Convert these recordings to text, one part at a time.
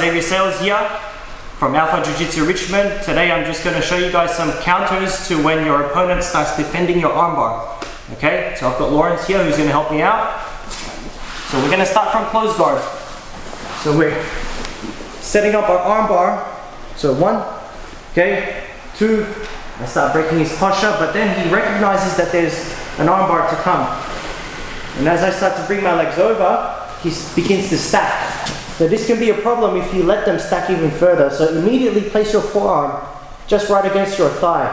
Xavier Sales here from Alpha Jiu Jitsu Richmond. Today I'm just going to show you guys some counters to when your opponent starts defending your armbar. Okay, so I've got Lawrence here who's going to help me out. So we're going to start from close guard. So we're setting up our armbar. So 1, okay, 2, I start breaking his posture, but then he recognizes that there's an armbar to come. And as I start to bring my legs over, he begins to stack. So this can be a problem if you let them stack even further. So immediately place your forearm just right against your thigh.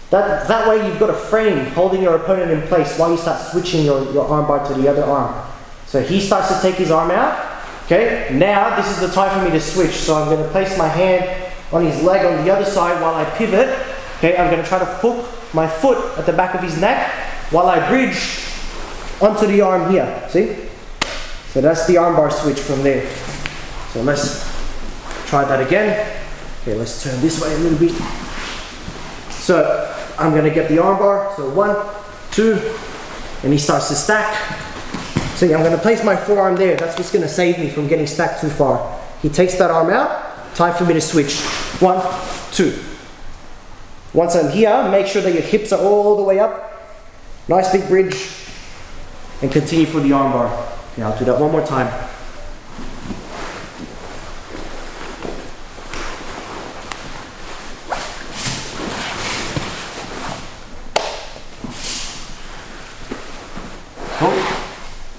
That way you've got a frame holding your opponent in place while you start switching your armbar to the other arm. So he starts to take his arm out. Okay, now this is the time for me to switch. So I'm going to place my hand on his leg on the other side while I pivot. Okay, I'm going to try to hook my foot at the back of his neck while I bridge onto the arm here. See? So that's the armbar switch from there. So let's try that again. Okay, let's turn this way a little bit. So I'm going to get the armbar. So 1, 2, and he starts to stack. See, I'm going to place my forearm there. That's what's going to save me from getting stacked too far. He takes that arm out. Time for me to switch. 1, 2. Once I'm here, make sure that your hips are all the way up. Nice big bridge. And continue for the armbar. Okay, I'll do that one more time. Cool.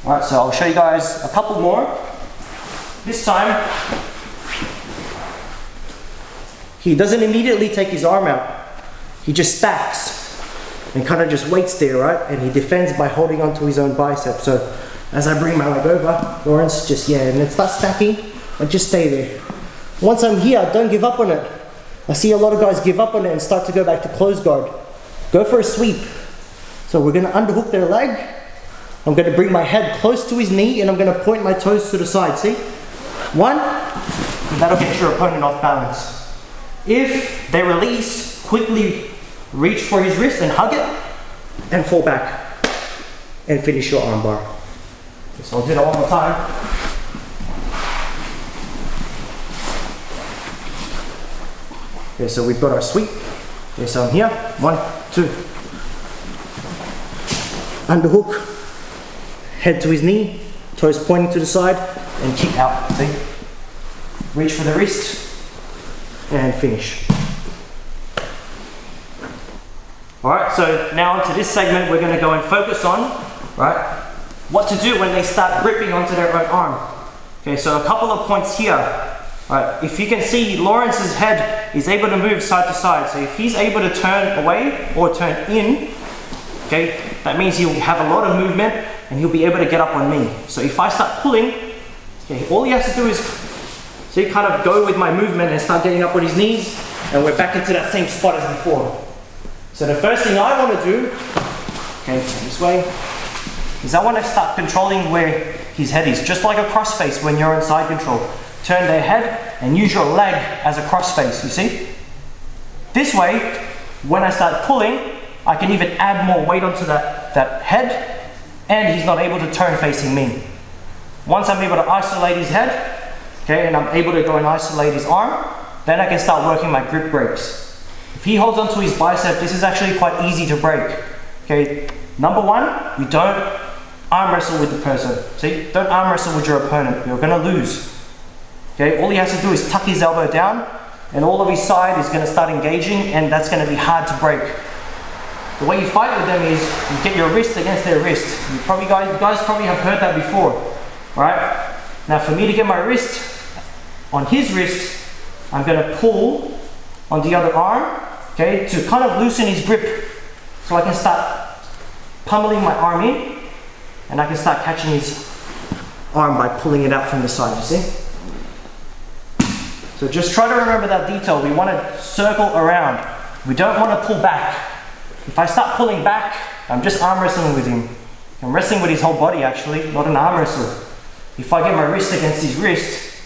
Alright, so I'll show you guys a couple more. This time, he doesn't immediately take his arm out. He just stacks and kind of just waits there, right? And he defends by holding onto his own bicep. So as I bring my leg over, Lawrence just, and then start stacking and just stay there. Once I'm here, don't give up on it. I see a lot of guys give up on it and start to go back to close guard. Go for a sweep. So we're going to underhook their leg. I'm going to bring my head close to his knee and I'm going to point my toes to the side, see? 1, and that'll get your opponent off balance. If they release, quickly reach for his wrist and hug it and fall back and finish your armbar. So I'll do that one more time. Okay, so we've got our sweep. Okay, so I'm here. 1, 2. Underhook, head to his knee, toes pointing to the side, and kick out. See? Reach for the wrist, and finish. Alright, so now onto this segment, we're going to go and focus on, right, what to do when they start gripping onto their own arm. Okay, so a couple of points here. Right, if you can see, Lawrence's head is able to move side to side. So if he's able to turn away or turn in, okay, that means he'll have a lot of movement and he'll be able to get up on me. So if I start pulling, okay, all he has to do is, see, kind of go with my movement and start getting up on his knees, and we're back into that same spot as before. So the first thing I want to do, okay, this way, is I want to start controlling where his head is, just like a crossface when you're in side control. Turn their head and use your leg as a crossface, you see? This way, when I start pulling, I can even add more weight onto that head, and he's not able to turn facing me. Once I'm able to isolate his head, okay, and I'm able to go and isolate his arm, then I can start working my grip breaks. If he holds onto his bicep, this is actually quite easy to break. Okay, number 1, you don't arm wrestle with the person. See, don't arm wrestle with your opponent. You're going to lose. Okay, all he has to do is tuck his elbow down, and all of his side is going to start engaging, and that's going to be hard to break. The way you fight with them is you get your wrist against their wrist. You guys probably have heard that before, right? Now, for me to get my wrist on his wrist, I'm going to pull on the other arm, okay, to kind of loosen his grip, so I can start pummeling my arm in, and I can start catching his arm by pulling it out from the side, you see? So just try to remember that detail. We want to circle around. We don't want to pull back. If I start pulling back, I'm just arm wrestling with him. I'm wrestling with his whole body actually, not an arm wrestle. If I get my wrist against his wrist,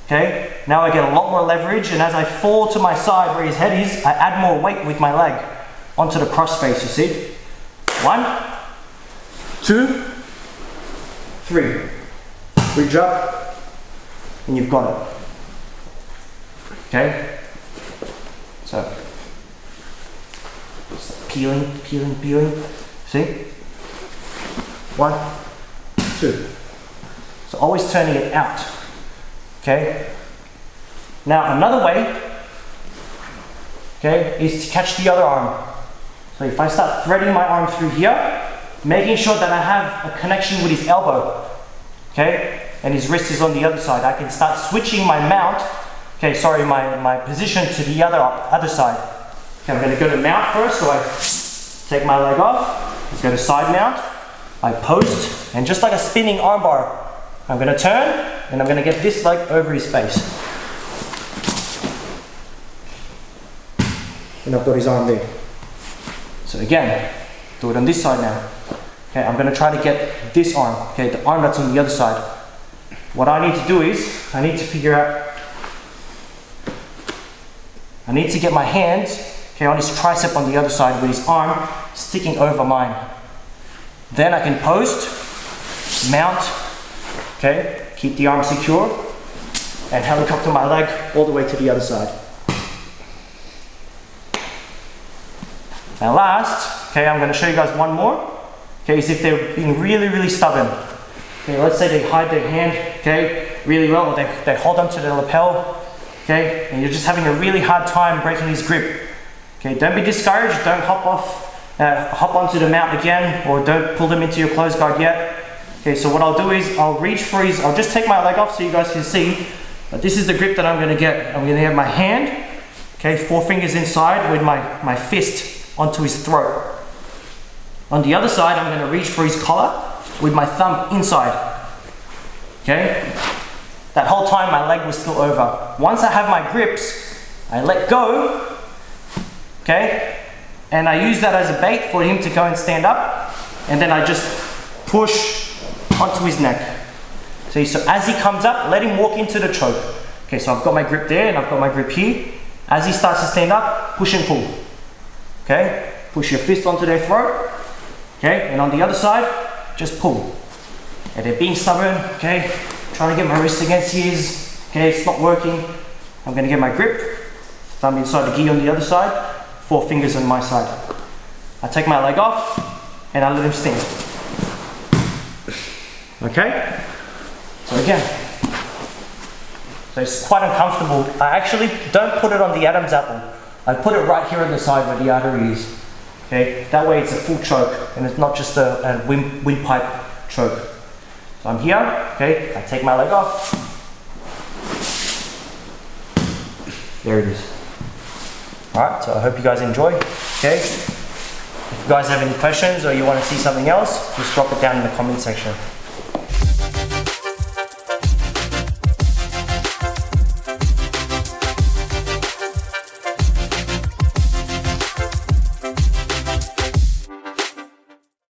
okay, now I get a lot more leverage, and as I fall to my side where his head is, I add more weight with my leg onto the cross face, you see? 1, 2, 3. Bridge up, and you've got it. Okay? So, just peeling. See? 1, 2. So always turning it out. Okay? Now another way, okay, is to catch the other arm. So if I start threading my arm through here, making sure that I have a connection with his elbow, okay, and his wrist is on the other side, I can start switching my mount, okay, sorry, my position to the other side. Okay, I'm going to go to mount first, so I take my leg off, go to side mount, I post, and just like a spinning armbar, I'm going to turn, and I'm going to get this leg over his face. And I've got his arm there. So again, do it on this side now. Okay, I'm going to try to get this arm, okay, the arm that's on the other side. What I need to do is, I need to figure out, I need to get my hands, okay, on his tricep on the other side with his arm sticking over mine. Then I can post, mount, okay, keep the arm secure, and helicopter my leg all the way to the other side. Now last, okay, I'm going to show you guys one more, okay, is if they're being really stubborn. Okay, let's say they hide their hand, okay, really well, or they hold onto their lapel, okay, and you're just having a really hard time breaking his grip. Okay, don't be discouraged, don't hop onto the mount again, or don't pull them into your closed guard yet. Okay, so what I'll do is I'll reach for his, I'll just take my leg off so you guys can see, but this is the grip that I'm going to get. I'm going to have my hand, okay, 4 fingers inside with my fist onto his throat. On the other side, I'm going to reach for his collar with my thumb inside. Okay? That whole time my leg was still over. Once I have my grips, I let go, okay? And I use that as a bait for him to go and stand up, and then I just push onto his neck. See, so as he comes up, let him walk into the choke. Okay, so I've got my grip there and I've got my grip here. As he starts to stand up, push and pull. Okay, push your fist onto their throat, okay, and on the other side, just pull. And they're being stubborn, okay, trying to get my wrist against his, okay, it's not working. I'm going to get my grip, thumb inside the gi on the other side, 4 fingers on my side. I take my leg off, and I let him stand. Okay, so again, so it's quite uncomfortable. I actually don't put it on the Adam's apple. I put it right here on the side where the artery is. Okay, that way it's a full choke and it's not just a windpipe choke. So I'm here, okay, I take my leg off. There it is. Alright, so I hope you guys enjoy. Okay, if you guys have any questions or you want to see something else, just drop it down in the comment section.